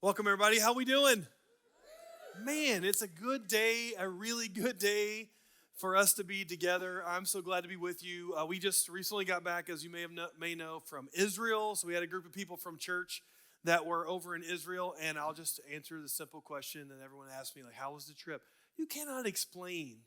Welcome, everybody. How we doing? Man, it's a good day, a really good day for us to be together. I'm so glad to be with you. We just recently got back, as you may know, from Israel. So we had a group of people from church that were over in Israel, and I'll just answer the simple question that everyone asks me, like, how was the trip? You cannot explain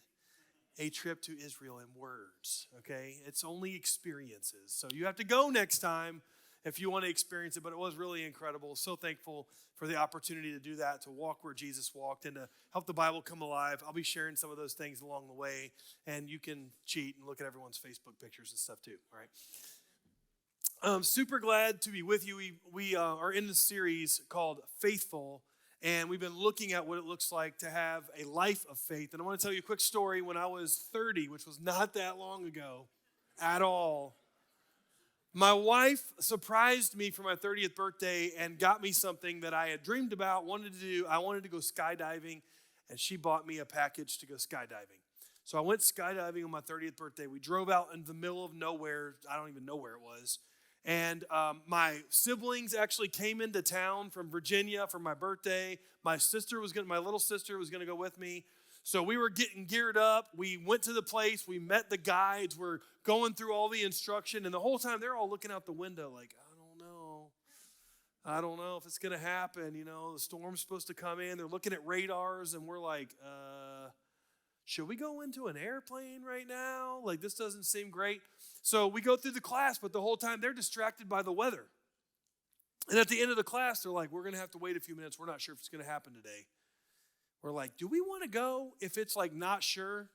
a trip to Israel in words, okay? It's only experiences. So you have to go next time if you want to experience it, but it was really incredible. So thankful for the opportunity to do that, to walk where Jesus walked and to help the Bible come alive. I'll be sharing some of those things along the way, and you can cheat and look at everyone's Facebook pictures and stuff too, all right? I'm super glad to be with you. We are in this series called Faithful, and we've been looking at what it looks like to have a life of faith. And I want to tell you a quick story. When I was 30, which was not that long ago at all, my wife surprised me for my 30th birthday and got me something that I had dreamed about, wanted to do. I wanted to go skydiving, and she bought me a package to go skydiving. So I went skydiving on my 30th birthday. We drove out in the middle of nowhere. I don't even know where it was. And my siblings actually came into town from Virginia for my birthday. My little sister was going to go with me. So we were getting geared up. We went to the place. We met the guides. We're going through all the instruction. And the whole time, they're all looking out the window like, I don't know if it's going to happen. You know, the storm's supposed to come in. They're looking at radars. And we're like, should we go into an airplane right now? Like, this doesn't seem great. So we go through the class, but the whole time, they're distracted by the weather. And at the end of the class, they're like, we're going to have to wait a few minutes. We're not sure if it's going to happen today. We're like, do we want to go if it's like not sure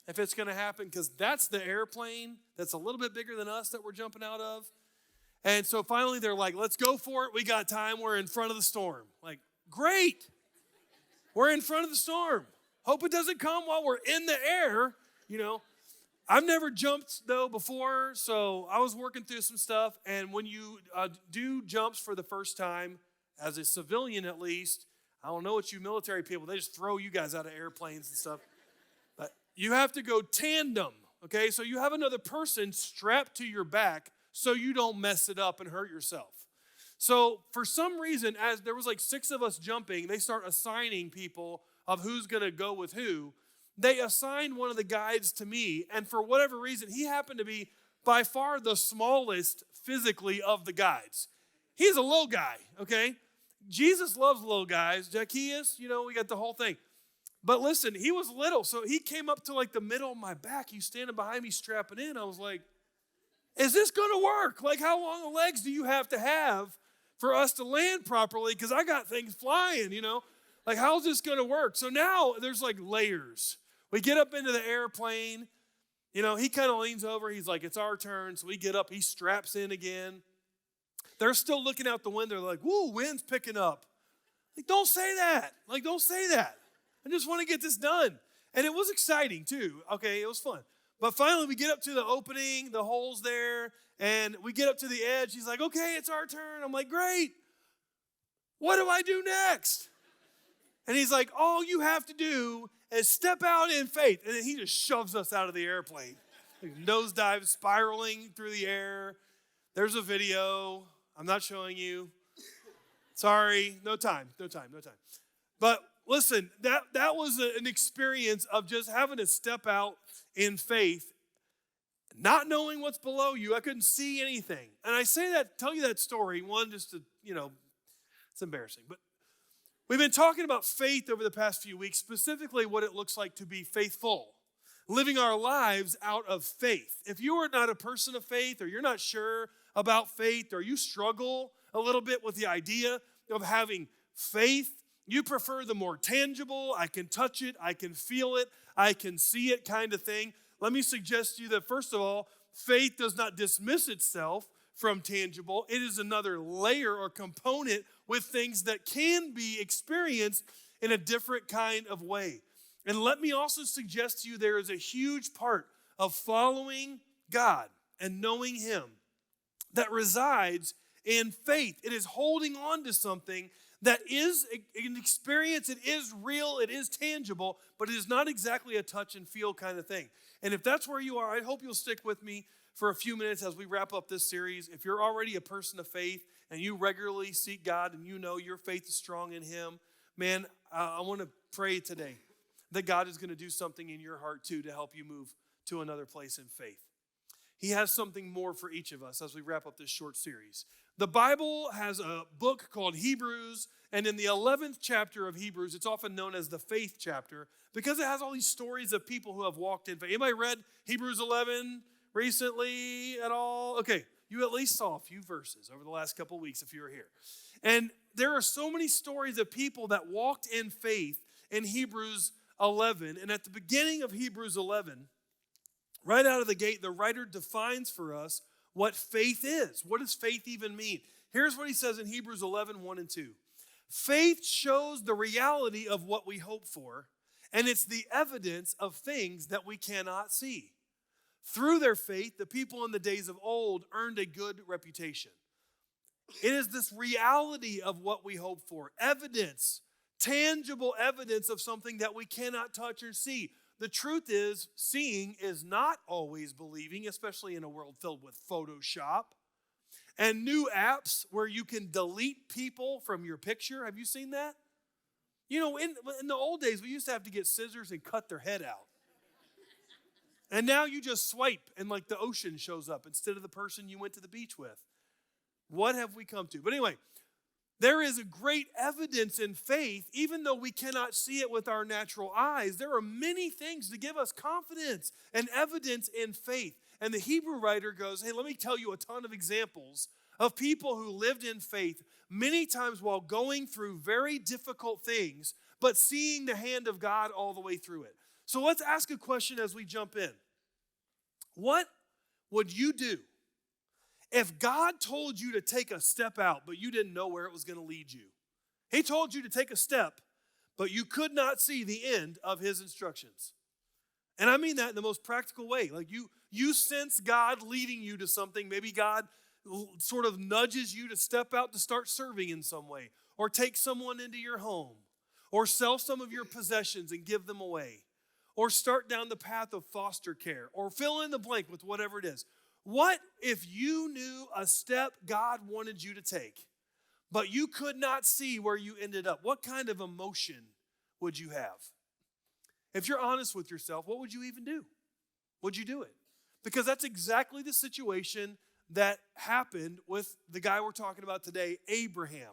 if it's going to happen? Because that's the airplane that's a little bit bigger than us that we're jumping out of. And so finally they're like, let's go for it. We got time. We're in front of the storm. Like, great. We're in front of the storm. Hope it doesn't come while we're in the air. You know, I've never jumped though before. So I was working through some stuff. And when you do jumps for the first time, as a civilian at least, I don't know what you military people, they just throw you guys out of airplanes and stuff. But you have to go tandem, okay? So you have another person strapped to your back so you don't mess it up and hurt yourself. So for some reason, as there was like 6 of us jumping, they start assigning people of who's going to go with who. They assigned one of the guides to me, and for whatever reason, he happened to be by far the smallest physically of the guides. He's a low guy, okay? Jesus loves little guys. Zacchaeus, you know, we got the whole thing. But listen, he was little, so he came up to like the middle of my back. He's standing behind me strapping in. I was like, is this going to work? Like, how long of legs do you have for us to land properly? Because I got things flying, you know. Like, how's this going to work? So now there's like layers. We get up into the airplane. You know, he kind of leans over. He's like, it's our turn. So we get up. He straps in again. They're still looking out the window. They're like, whoa, wind's picking up. Like, don't say that. Like, don't say that. I just want to get this done. And it was exciting, too. Okay, it was fun. But finally, we get up to the opening, the hole's there, and we get up to the edge. He's like, okay, it's our turn. I'm like, great. What do I do next? And he's like, all you have to do is step out in faith. And then he just shoves us out of the airplane. Like, nosedive spiraling through the air. There's a video. I'm not showing you. Sorry, no time. But listen, that was an experience of just having to step out in faith, not knowing what's below you. I couldn't see anything. And I tell you that story, one, just to, you know, it's embarrassing. But we've been talking about faith over the past few weeks, specifically what it looks like to be faithful, living our lives out of faith. If you are not a person of faith, or you're not sure about faith, or you struggle a little bit with the idea of having faith, you prefer the more tangible, I can touch it, I can feel it, I can see it kind of thing. Let me suggest to you that, first of all, faith does not dismiss itself from tangible. It is another layer or component with things that can be experienced in a different kind of way. And let me also suggest to you there is a huge part of following God and knowing Him that resides in faith. It is holding on to something that is an experience. It is real. It is tangible, but it is not exactly a touch and feel kind of thing. And if that's where you are, I hope you'll stick with me for a few minutes as we wrap up this series. If you're already a person of faith and you regularly seek God and you know your faith is strong in him, man, I want to pray today that God is going to do something in your heart too to help you move to another place in faith. He has something more for each of us as we wrap up this short series. The Bible has a book called Hebrews, and in the 11th chapter of Hebrews, it's often known as the faith chapter because it has all these stories of people who have walked in faith. Anybody read Hebrews 11 recently at all? Okay, you at least saw a few verses over the last couple of weeks if you were here. And there are so many stories of people that walked in faith in Hebrews 11. And at the beginning of Hebrews 11, right out of the gate, the writer defines for us what faith is. What does faith even mean? Here's what he says in Hebrews 11, 1 and 2. Faith shows the reality of what we hope for, and it's the evidence of things that we cannot see. Through their faith, the people in the days of old earned a good reputation. It is this reality of what we hope for, evidence, tangible evidence of something that we cannot touch or see. The truth is, seeing is not always believing, especially in a world filled with Photoshop and new apps where you can delete people from your picture. Have you seen that? You know, in the old days, we used to have to get scissors and cut their head out. And now you just swipe and like the ocean shows up instead of the person you went to the beach with. What have we come to? But anyway, there is a great evidence in faith, even though we cannot see it with our natural eyes. There are many things to give us confidence and evidence in faith. And the Hebrew writer goes, hey, let me tell you a ton of examples of people who lived in faith many times while going through very difficult things, but seeing the hand of God all the way through it. So let's ask a question as we jump in. What would you do if God told you to take a step out, but you didn't know where it was going to lead you? He told you to take a step, but you could not see the end of his instructions. And I mean that in the most practical way. Like you sense God leading you to something. Maybe God sort of nudges you to step out to start serving in some way, or take someone into your home, or sell some of your possessions and give them away, or start down the path of foster care, or fill in the blank with whatever it is. What if you knew a step God wanted you to take, but you could not see where you ended up? What kind of emotion would you have? If you're honest with yourself, what would you even do? Would you do it? Because that's exactly the situation that happened with the guy we're talking about today, Abraham.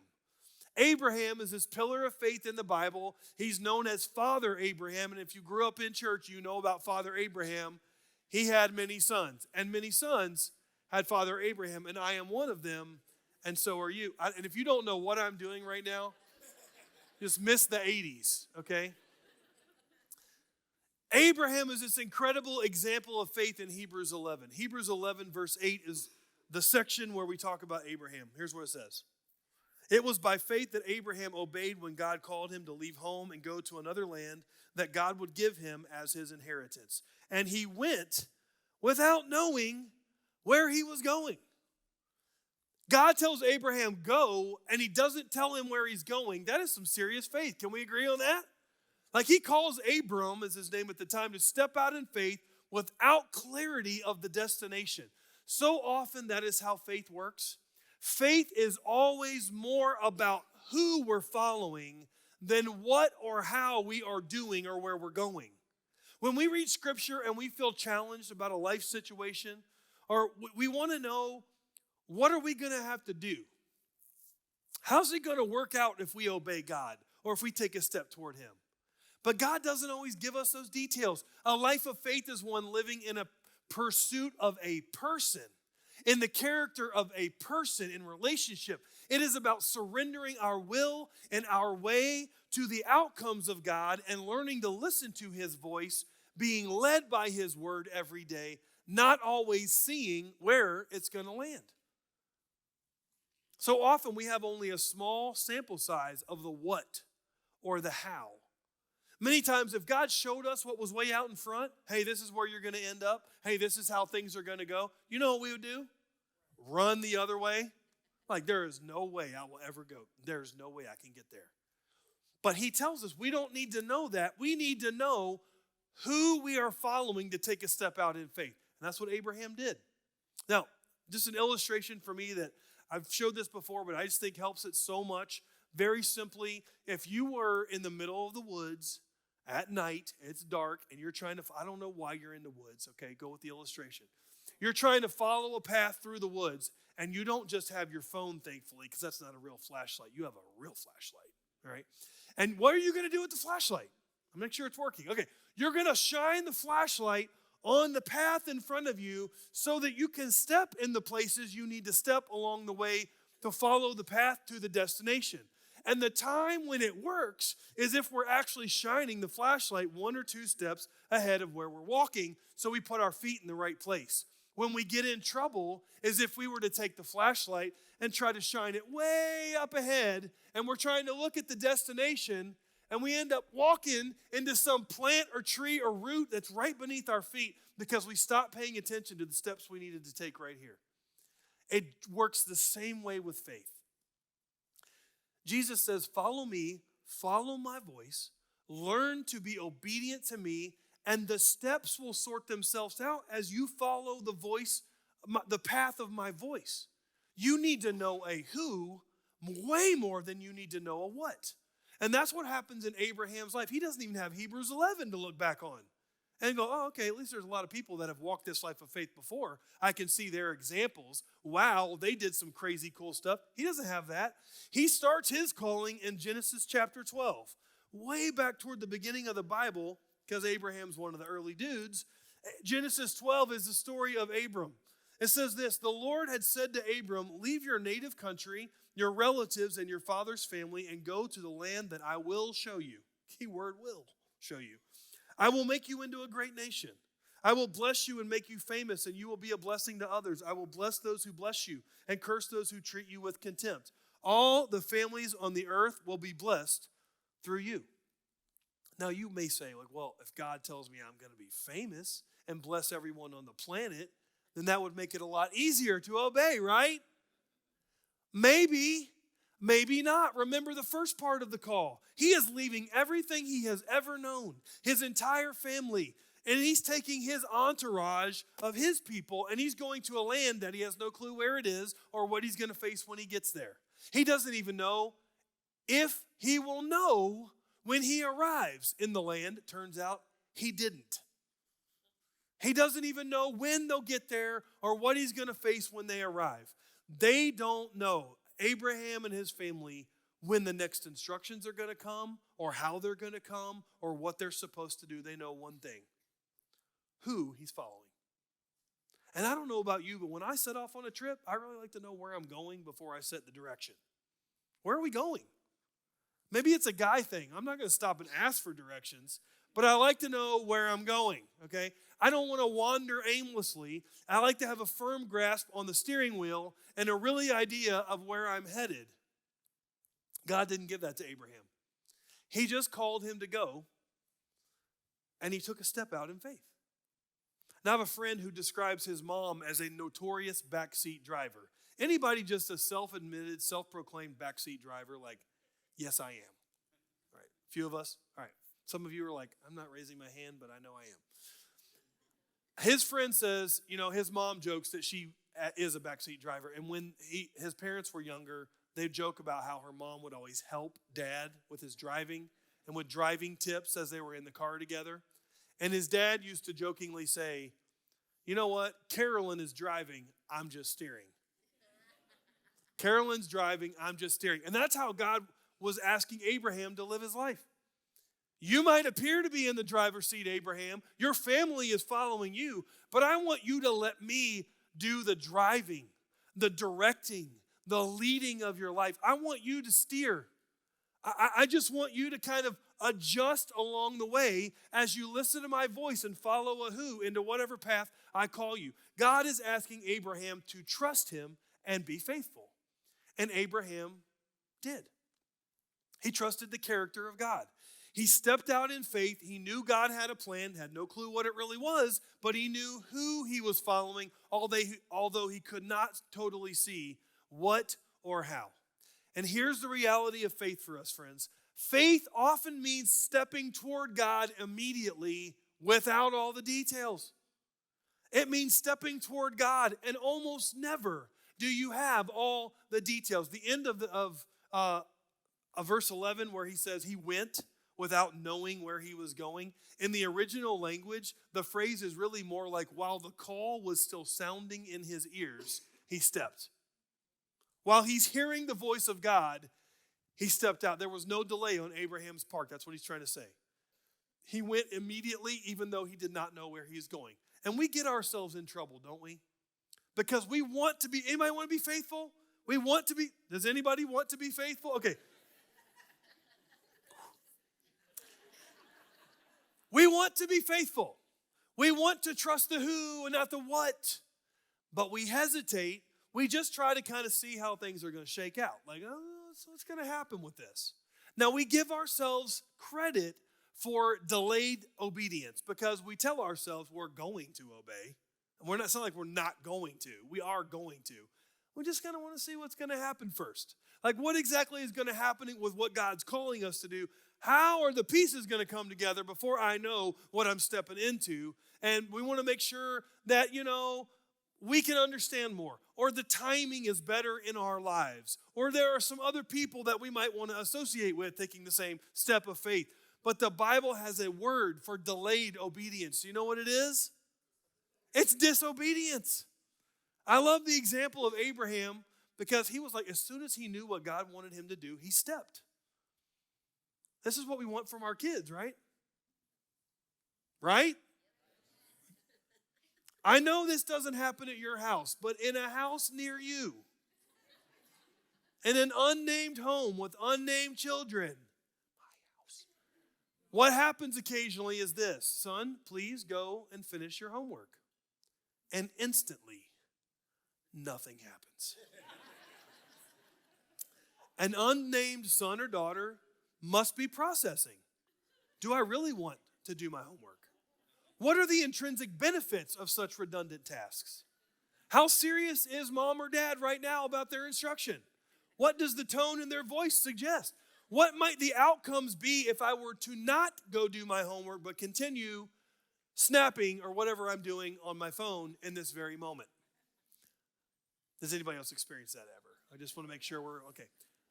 Abraham is this pillar of faith in the Bible. He's known as Father Abraham, and if you grew up in church, you know about Father Abraham. He had many sons, and many sons had Father Abraham, and I am one of them, and so are you. And if you don't know what I'm doing right now, just miss the 80s, okay? Abraham is this incredible example of faith in Hebrews 11. Hebrews 11, verse 8 is the section where we talk about Abraham. Here's what it says. It was by faith that Abraham obeyed when God called him to leave home and go to another land that God would give him as his inheritance. And he went without knowing where he was going. God tells Abraham, go, and he doesn't tell him where he's going. That is some serious faith. Can we agree on that? Like he calls Abram, as his name at the time, to step out in faith without clarity of the destination. So often that is how faith works. Faith is always more about who we're following than what or how we are doing or where we're going. When we read scripture and we feel challenged about a life situation, or we want to know, what are we going to have to do? How's it going to work out if we obey God or if we take a step toward him? But God doesn't always give us those details. A life of faith is one living in a pursuit of a person, in the character of a person, in relationship. It is about surrendering our will and our way to the outcomes of God and learning to listen to his voice, being led by his word every day, not always seeing where it's going to land. So often we have only a small sample size of the what or the how. Many times if God showed us what was way out in front, hey, this is where you're going to end up. Hey, this is how things are going to go. You know what we would do? Run the other way. Like there is no way I will ever go. There is no way I can get there. But he tells us we don't need to know that. We need to know who we are following to take a step out in faith. And that's what Abraham did. Now, just an illustration for me that I've showed this before, but I just think helps it so much. Very simply, if you were in the middle of the woods at night, it's dark, and you're trying to, I don't know why you're in the woods, okay? Go with the illustration. You're trying to follow a path through the woods, and you don't just have your phone, thankfully, because that's not a real flashlight. You have a real flashlight, all right? And what are you going to do with the flashlight? I'll make sure it's working. Okay, you're going to shine the flashlight on the path in front of you so that you can step in the places you need to step along the way to follow the path to the destination. And the time when it works is if we're actually shining the flashlight 1 or 2 steps ahead of where we're walking, so we put our feet in the right place. When we get in trouble is if we were to take the flashlight and try to shine it way up ahead, and we're trying to look at the destination, and we end up walking into some plant or tree or root that's right beneath our feet because we stopped paying attention to the steps we needed to take right here. It works the same way with faith. Jesus says, follow me, follow my voice, learn to be obedient to me, and the steps will sort themselves out as you follow the voice, the path of my voice. You need to know a who way more than you need to know a what. And that's what happens in Abraham's life. He doesn't even have Hebrews 11 to look back on and go, oh, okay, at least there's a lot of people that have walked this life of faith before. I can see their examples. Wow, they did some crazy cool stuff. He doesn't have that. He starts his calling in Genesis chapter 12, way back toward the beginning of the Bible, because Abraham's one of the early dudes. Genesis 12 is the story of Abram. It says this, the Lord had said to Abram, leave your native country, your relatives, and your father's family, and go to the land that I will show you. Keyword will show you. I will make you into a great nation. I will bless you and make you famous, and you will be a blessing to others. I will bless those who bless you and curse those who treat you with contempt. All the families on the earth will be blessed through you. Now, you may say, like, well, if God tells me I'm going to be famous and bless everyone on the planet, then that would make it a lot easier to obey, right? Maybe, maybe not. Remember the first part of the call. He is leaving everything he has ever known, his entire family, and he's taking his entourage of his people, and he's going to a land that he has no clue where it is or what he's going to face when he gets there. He doesn't even know if he will know when he arrives in the land. It turns out he didn't. He doesn't even know when they'll get there or what he's going to face when they arrive. They don't know, Abraham and his family, when the next instructions are going to come or how they're going to come or what they're supposed to do. They know one thing, who he's following. And I don't know about you, but when I set off on a trip, I really like to know where I'm going before I set the direction. Where are we going? Maybe it's a guy thing. I'm not going to stop and ask for directions, but I like to know where I'm going, okay? I don't want to wander aimlessly. I like to have a firm grasp on the steering wheel and a really idea of where I'm headed. God didn't give that to Abraham. He just called him to go, and he took a step out in faith. Now, I have a friend who describes his mom as a notorious backseat driver. Anybody just a self-admitted, self-proclaimed backseat driver? Like, yes, I am. All right, a few of us. All right, some of you are like, I'm not raising my hand, but I know I am. His friend says, his mom jokes that she is a backseat driver. And when his parents were younger, they joke about how her mom would always help dad with his driving and with driving tips as they were in the car together. And his dad used to jokingly say, you know what? Carolyn is driving, I'm just steering. Carolyn's driving, I'm just steering. And that's how God was asking Abraham to live his life. You might appear to be in the driver's seat, Abraham. Your family is following you, but I want you to let me do the driving, the directing, the leading of your life. I want you to steer. I just want you to kind of adjust along the way as you listen to my voice and follow a who into whatever path I call you. God is asking Abraham to trust him and be faithful. And Abraham did. He trusted the character of God. He stepped out in faith. He knew God had a plan, had no clue what it really was, but he knew who he was following, although he could not totally see what or how. And here's the reality of faith for us, friends. Faith often means stepping toward God immediately without all the details. It means stepping toward God, and almost never do you have all the details. The end of verse 11 where he says he went without knowing where he was going. In the original language, the phrase is really more like while the call was still sounding in his ears, he stepped. While he's hearing the voice of God, he stepped out. There was no delay on Abraham's part. That's what he's trying to say. He went immediately, even though he did not know where he is going. And we get ourselves in trouble, don't we? Because we want to be, anybody want to be faithful? We want to be, does anybody want to be faithful? Okay. We want to be faithful. We want to trust the who and not the what. But we hesitate. We just try to kind of see how things are going to shake out. Like, oh, what's going to happen with this? Now, we give ourselves credit for delayed obedience because we tell ourselves we're going to obey. And it's not like we're not going to. We are going to. We just kind of want to see what's going to happen first. Like, what exactly is going to happen with what God's calling us to do? How are the pieces going to come together before I know what I'm stepping into? And we want to make sure that, we can understand more, or the timing is better in our lives, or there are some other people that we might want to associate with taking the same step of faith. But the Bible has a word for delayed obedience. Do you know what it is? It's disobedience. I love the example of Abraham because he was like, as soon as he knew what God wanted him to do, he stepped. This is what we want from our kids, right? Right? I know this doesn't happen at your house, but in a house near you, in an unnamed home with unnamed children, my house, what happens occasionally is this: son, please go and finish your homework. And instantly, nothing happens. An unnamed son or daughter must be processing. Do I really want to do my homework? What are the intrinsic benefits of such redundant tasks? How serious is mom or dad right now about their instruction? What does the tone in their voice suggest? What might the outcomes be if I were to not go do my homework but continue snapping or whatever I'm doing on my phone in this very moment? Does anybody else experience that ever? I just want to make sure we're okay.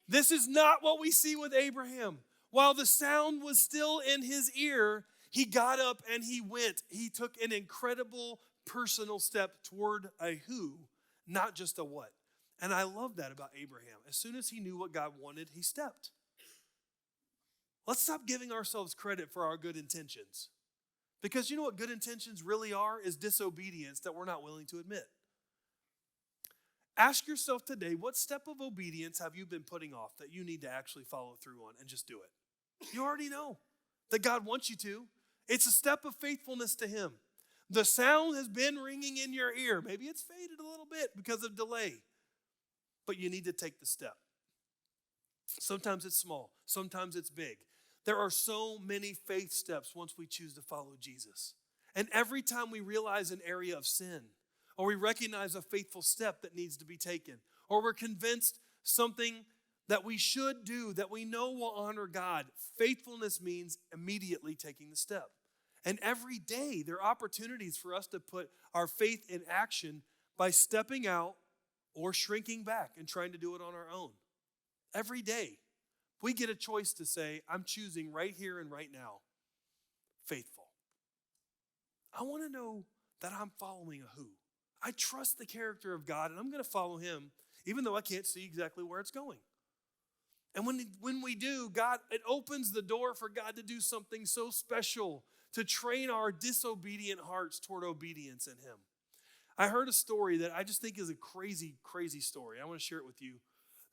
This is not what we see with Abraham. While the sound was still in his ear, he got up and he went. He took an incredible personal step toward a who, not just a what. And I love that about Abraham. As soon as he knew what God wanted, he stepped. Let's stop giving ourselves credit for our good intentions. Because you know what good intentions really are? Is disobedience that we're not willing to admit. Ask yourself today, what step of obedience have you been putting off that you need to actually follow through on and just do it? You already know that God wants you to. It's a step of faithfulness to Him. The sound has been ringing in your ear. Maybe it's faded a little bit because of delay, but you need to take the step. Sometimes it's small, sometimes it's big. There are so many faith steps once we choose to follow Jesus. And every time we realize an area of sin, or we recognize a faithful step that needs to be taken, or we're convinced something that we should do that we know will honor God, faithfulness means immediately taking the step. And every day there are opportunities for us to put our faith in action by stepping out or shrinking back and trying to do it on our own. Every day we get a choice to say, I'm choosing right here and right now, faithful. I want to know that I'm following a who. I trust the character of God and I'm going to follow Him even though I can't see exactly where it's going. And when we do, it opens the door for God to do something so special, to train our disobedient hearts toward obedience in Him. I heard a story that I just think is a crazy, crazy story. I want to share it with you.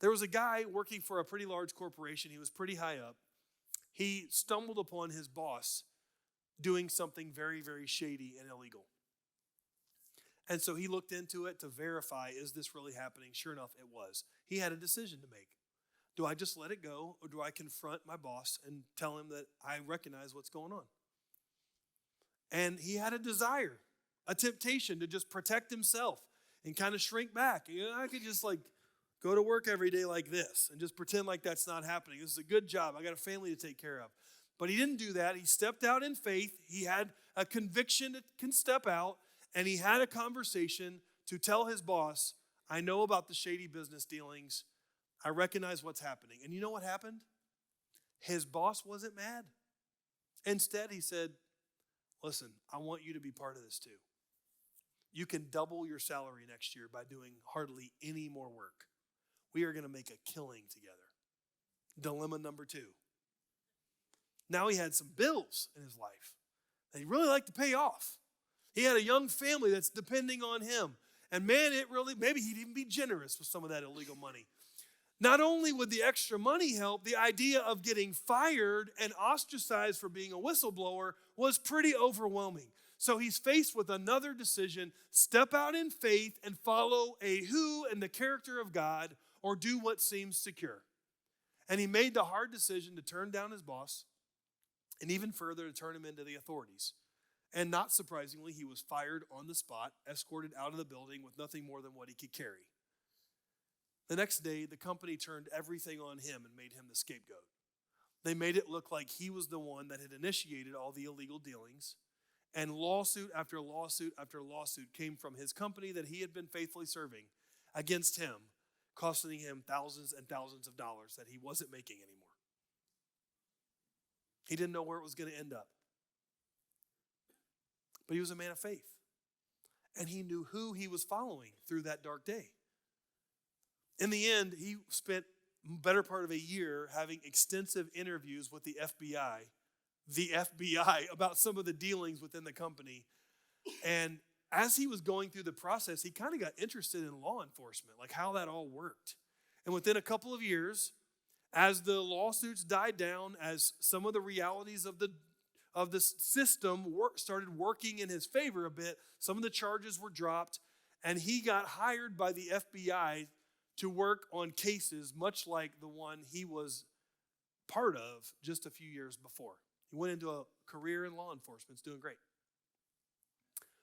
There was a guy working for a pretty large corporation. He was pretty high up. He stumbled upon his boss doing something very, very shady and illegal. And so he looked into it to verify, is this really happening? Sure enough, it was. He had a decision to make. Do I just let it go, or do I confront my boss and tell him that I recognize what's going on? And he had a desire, a temptation to just protect himself and kind of shrink back. I could just go to work every day like this and just pretend like that's not happening. This is a good job. I got a family to take care of. But he didn't do that. He stepped out in faith. He had a conviction to can step out, and he had a conversation to tell his boss, I know about the shady business dealings. I recognize what's happening. And you know what happened? His boss wasn't mad. Instead, he said, listen, I want you to be part of this too. You can double your salary next year by doing hardly any more work. We are going to make a killing together. Dilemma number 2. Now he had some bills in his life that he really liked to pay off. He had a young family that's depending on him. And man, maybe he'd even be generous with some of that illegal money. Not only would the extra money help, the idea of getting fired and ostracized for being a whistleblower was pretty overwhelming. So he's faced with another decision: step out in faith and follow a who and the character of God, or do what seems secure. And he made the hard decision to turn down his boss, and even further, to turn him into the authorities. And not surprisingly, he was fired on the spot, escorted out of the building with nothing more than what he could carry. The next day, the company turned everything on him and made him the scapegoat. They made it look like he was the one that had initiated all the illegal dealings, and lawsuit after lawsuit after lawsuit came from his company that he had been faithfully serving against him, costing him thousands and thousands of dollars that he wasn't making anymore. He didn't know where it was going to end up. But he was a man of faith, and he knew who he was following through that dark day. In the end, he spent better part of a year having extensive interviews with the FBI about some of the dealings within the company. And as he was going through the process, he kind of got interested in law enforcement, like how that all worked. And within a couple of years, as the lawsuits died down, as some of the realities of the system started working in his favor a bit, some of the charges were dropped, and he got hired by the FBI to work on cases much like the one he was part of just a few years before. He went into a career in law enforcement. It's doing great.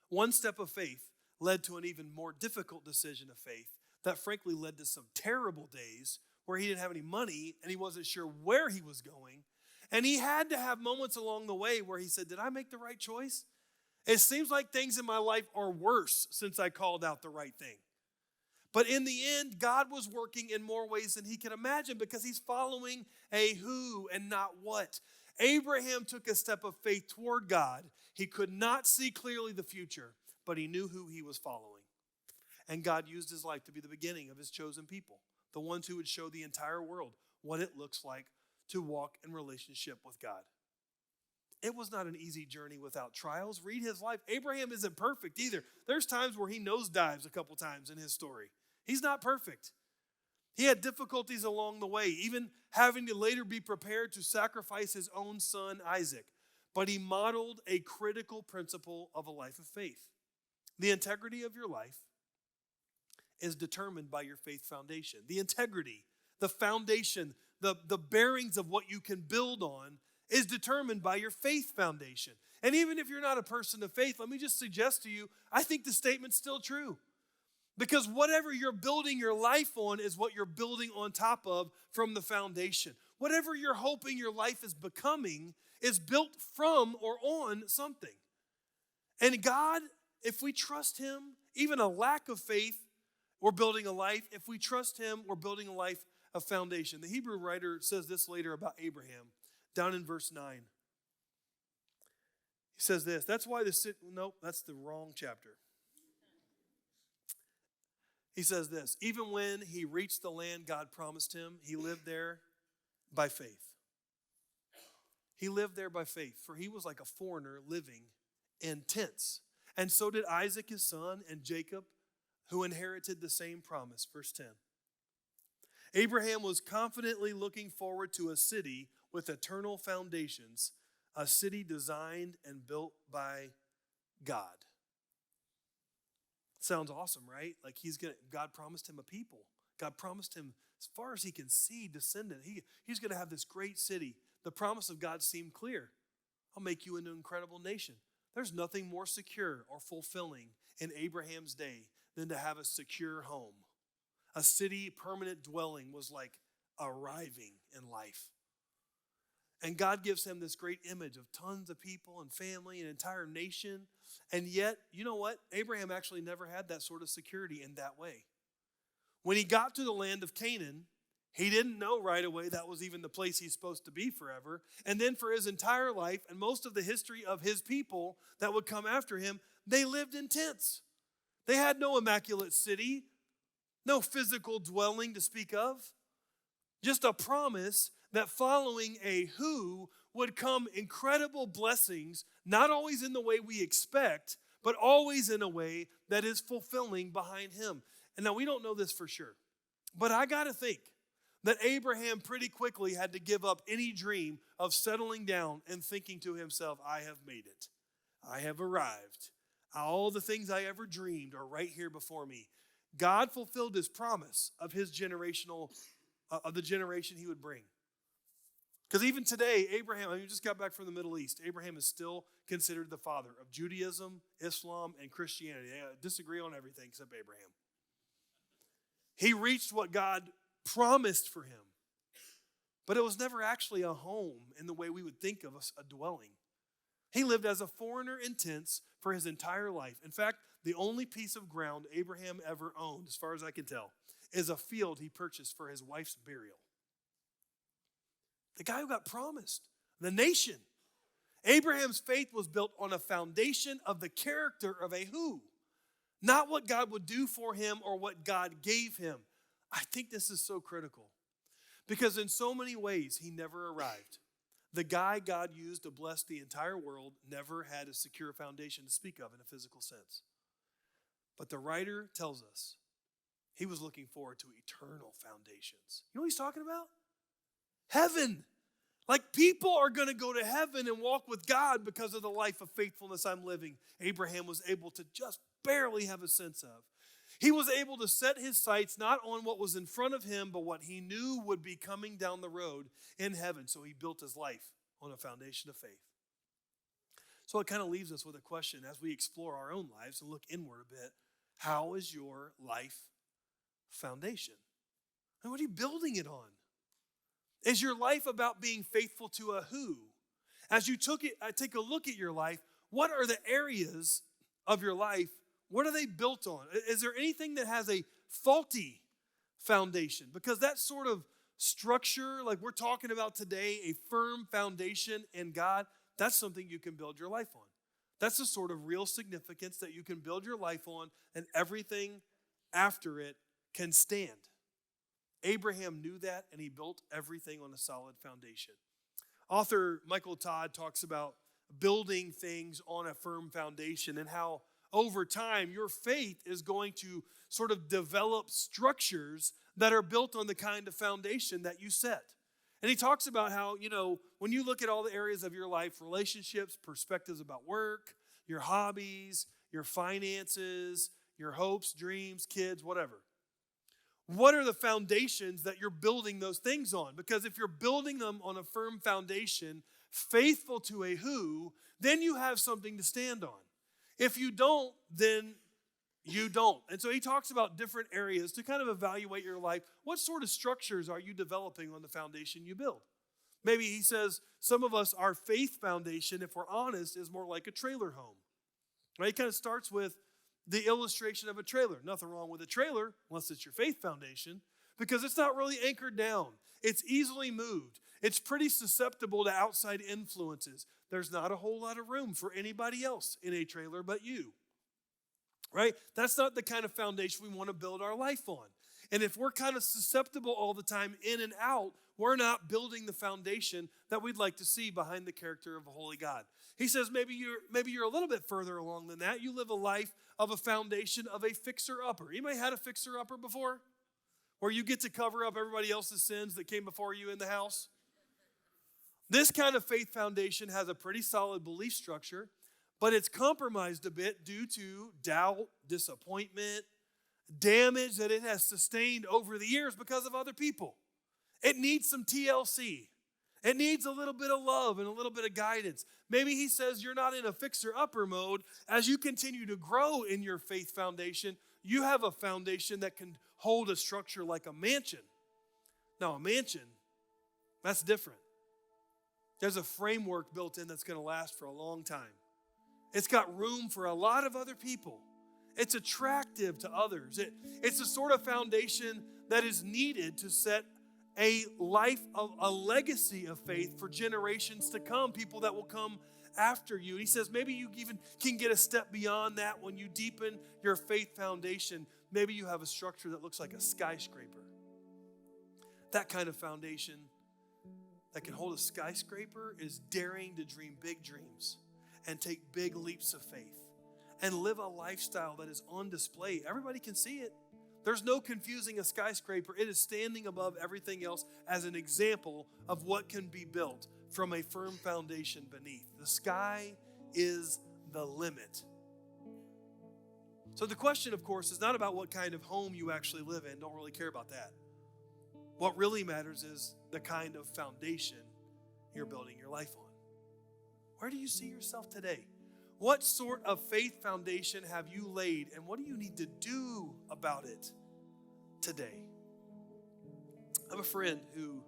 One step of faith led to an even more difficult decision of faith that frankly led to some terrible days where he didn't have any money and he wasn't sure where he was going. And he had to have moments along the way where he said, did I make the right choice? It seems like things in my life are worse since I called out the right thing. But in the end, God was working in more ways than he could imagine because he's following a who and not what. Abraham took a step of faith toward God. He could not see clearly the future, but he knew who he was following. And God used his life to be the beginning of his chosen people, the ones who would show the entire world what it looks like to walk in relationship with God. It was not an easy journey without trials. Read his life. Abraham isn't perfect either. There's times where he nosedives a couple times in his story. He's not perfect. He had difficulties along the way, even having to later be prepared to sacrifice his own son, Isaac. But he modeled a critical principle of a life of faith. The integrity of your life is determined by your faith foundation. The integrity, the foundation, the bearings of what you can build on is determined by your faith foundation. And even if you're not a person of faith, let me just suggest to you, I think the statement's still true. Because whatever you're building your life on is what you're building on top of from the foundation. Whatever you're hoping your life is becoming is built from or on something. And God, if we trust him, even a lack of faith, we're building a life. If we trust him, we're building a life of foundation. The Hebrew writer says this later about Abraham, down in verse 9. He says this, that's the wrong chapter. He says this, even when he reached the land God promised him, he lived there by faith. He lived there by faith, for he was like a foreigner living in tents. And so did Isaac his son and Jacob, who inherited the same promise. Verse 10. Abraham was confidently looking forward to a city with eternal foundations, a city designed and built by God. Sounds awesome, right? Like God promised him a people. God promised him, as far as he can see, descendant. He's going to have this great city. The promise of God seemed clear. I'll make you into an incredible nation. There's nothing more secure or fulfilling in Abraham's day than to have a secure home. A city, permanent dwelling was like arriving in life. And God gives him this great image of tons of people and family, an entire nation. And yet, you know what? Abraham actually never had that sort of security in that way. When he got to the land of Canaan, he didn't know right away that was even the place he's supposed to be forever. And then for his entire life and most of the history of his people that would come after him, they lived in tents. They had no immaculate city, no physical dwelling to speak of, just a promise that following a who would come incredible blessings, not always in the way we expect, but always in a way that is fulfilling behind him. And now we don't know this for sure, but I got to think that Abraham pretty quickly had to give up any dream of settling down and thinking to himself, I have made it. I have arrived. All the things I ever dreamed are right here before me. God fulfilled his promise of his of the generation he would bring. Because even today, Abraham, I mean, just got back from the Middle East. Abraham is still considered the father of Judaism, Islam, and Christianity. They disagree on everything except Abraham. He reached what God promised for him. But it was never actually a home in the way we would think of a dwelling. He lived as a foreigner in tents for his entire life. In fact, the only piece of ground Abraham ever owned, as far as I can tell, is a field he purchased for his wife's burial. The guy who got promised, the nation. Abraham's faith was built on a foundation of the character of a who, not what God would do for him or what God gave him. I think this is so critical because in so many ways, he never arrived. The guy God used to bless the entire world never had a secure foundation to speak of in a physical sense. But the writer tells us he was looking forward to eternal foundations. You know what he's talking about? Heaven. Like people are going to go to heaven and walk with God because of the life of faithfulness I'm living. Abraham was able to just barely have a sense of. He was able to set his sights not on what was in front of him, but what he knew would be coming down the road in heaven. So he built his life on a foundation of faith. So it kind of leaves us with a question as we explore our own lives and look inward a bit. How is your life foundation? And what are you building it on? Is your life about being faithful to a who? As you take a look at your life, what are the areas of your life? What are they built on? Is there anything that has a faulty foundation? Because that sort of structure, like we're talking about today, a firm foundation in God, that's something you can build your life on. That's the sort of real significance that you can build your life on, and everything after it can stand. Abraham knew that, and he built everything on a solid foundation. Author Michael Todd talks about building things on a firm foundation and how over time your faith is going to sort of develop structures that are built on the kind of foundation that you set. And he talks about how, when you look at all the areas of your life, relationships, perspectives about work, your hobbies, your finances, your hopes, dreams, kids, whatever. What are the foundations that you're building those things on? Because if you're building them on a firm foundation, faithful to a who, then you have something to stand on. If you don't, then you don't. And so he talks about different areas to kind of evaluate your life. What sort of structures are you developing on the foundation you build? Maybe he says some of us, our faith foundation, if we're honest, is more like a trailer home. Right? It kind of starts with the illustration of a trailer. Nothing wrong with a trailer, unless it's your faith foundation, because it's not really anchored down. It's easily moved. It's pretty susceptible to outside influences. There's not a whole lot of room for anybody else in a trailer but you. Right? That's not the kind of foundation we want to build our life on. And if we're kind of susceptible all the time in and out, we're not building the foundation that we'd like to see behind the character of a holy God. He says maybe you're a little bit further along than that. You live a life of a foundation of a fixer-upper. Anybody had a fixer-upper before? Where you get to cover up everybody else's sins that came before you in the house? This kind of faith foundation has a pretty solid belief structure, but it's compromised a bit due to doubt, disappointment, damage that it has sustained over the years because of other people. It needs some TLC. It needs a little bit of love and a little bit of guidance. Maybe he says you're not in a fixer-upper mode. As you continue to grow in your faith foundation, you have a foundation that can hold a structure like a mansion. Now, a mansion, that's different. There's a framework built in that's going to last for a long time. It's got room for a lot of other people. It's attractive to others. It's the sort of foundation that is needed to set a life of a legacy of faith for generations to come, people that will come after you. And he says maybe you even can get a step beyond that when you deepen your faith foundation. Maybe you have a structure that looks like a skyscraper. That kind of foundation that can hold a skyscraper is daring to dream big dreams and take big leaps of faith and live a lifestyle that is on display. Everybody can see it. There's no confusing a skyscraper. It is standing above everything else as an example of what can be built from a firm foundation beneath. The sky is the limit. So the question, of course, is not about what kind of home you actually live in. Don't really care about that. What really matters is the kind of foundation you're building your life on. Where do you see yourself today? What sort of faith foundation have you laid, and what do you need to do about it today? I have a friend who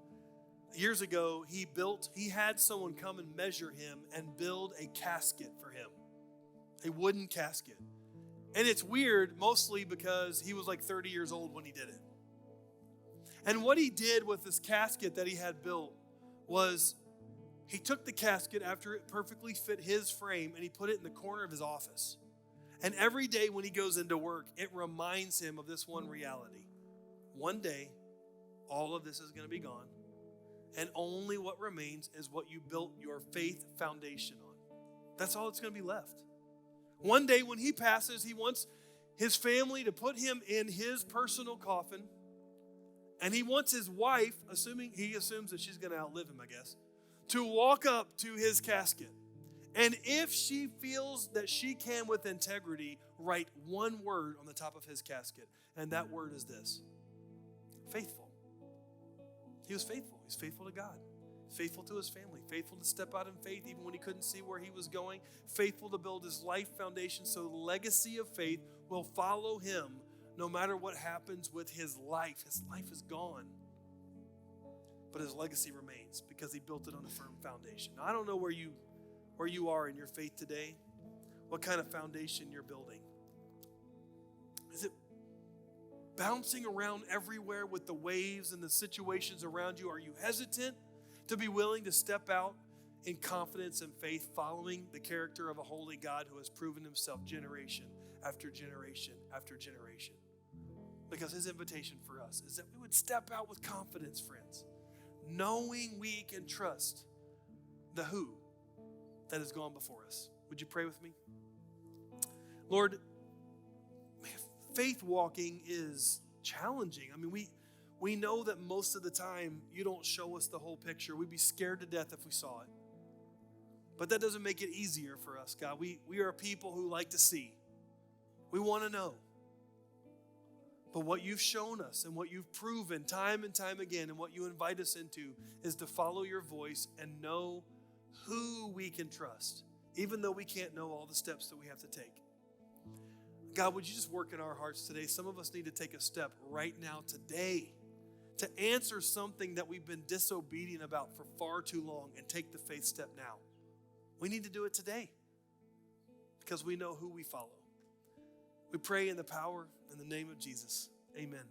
years ago he had someone come and measure him and build a casket for him, a wooden casket. And it's weird mostly because he was like 30 years old when he did it. And what he did with this casket that he had built was he took the casket after it perfectly fit his frame and he put it in the corner of his office. And every day when he goes into work, it reminds him of this one reality. One day, all of this is going to be gone. And only what remains is what you built your faith foundation on. That's all that's going to be left. One day when he passes, he wants his family to put him in his personal coffin. And he wants his wife, he assumes that she's going to outlive him, I guess, to walk up to his casket. And if she feels that she can with integrity, write one word on the top of his casket. And that word is this: faithful. He was faithful. He's faithful to God. Faithful to his family. Faithful to step out in faith even when he couldn't see where he was going. Faithful to build his life foundation so the legacy of faith will follow him no matter what happens with his life. His life is gone. But his legacy remains because he built it on a firm foundation. Now, I don't know where you are in your faith today, what kind of foundation you're building. Is it bouncing around everywhere with the waves and the situations around you? Are you hesitant to be willing to step out in confidence and faith, following the character of a holy God who has proven himself generation after generation after generation? Because his invitation for us is that we would step out with confidence, friends, knowing we can trust the who that has gone before us. Would you pray with me? Lord, faith walking is challenging. I mean, we know that most of the time you don't show us the whole picture. We'd be scared to death if we saw it. But that doesn't make it easier for us, God. We are people who like to see. We want to know. But what you've shown us and what you've proven time and time again and what you invite us into is to follow your voice and know who we can trust, even though we can't know all the steps that we have to take. God, would you just work in our hearts today? Some of us need to take a step right now today to answer something that we've been disobedient about for far too long and take the faith step now. We need to do it today because we know who we follow. We pray in the power in the name of Jesus. Amen.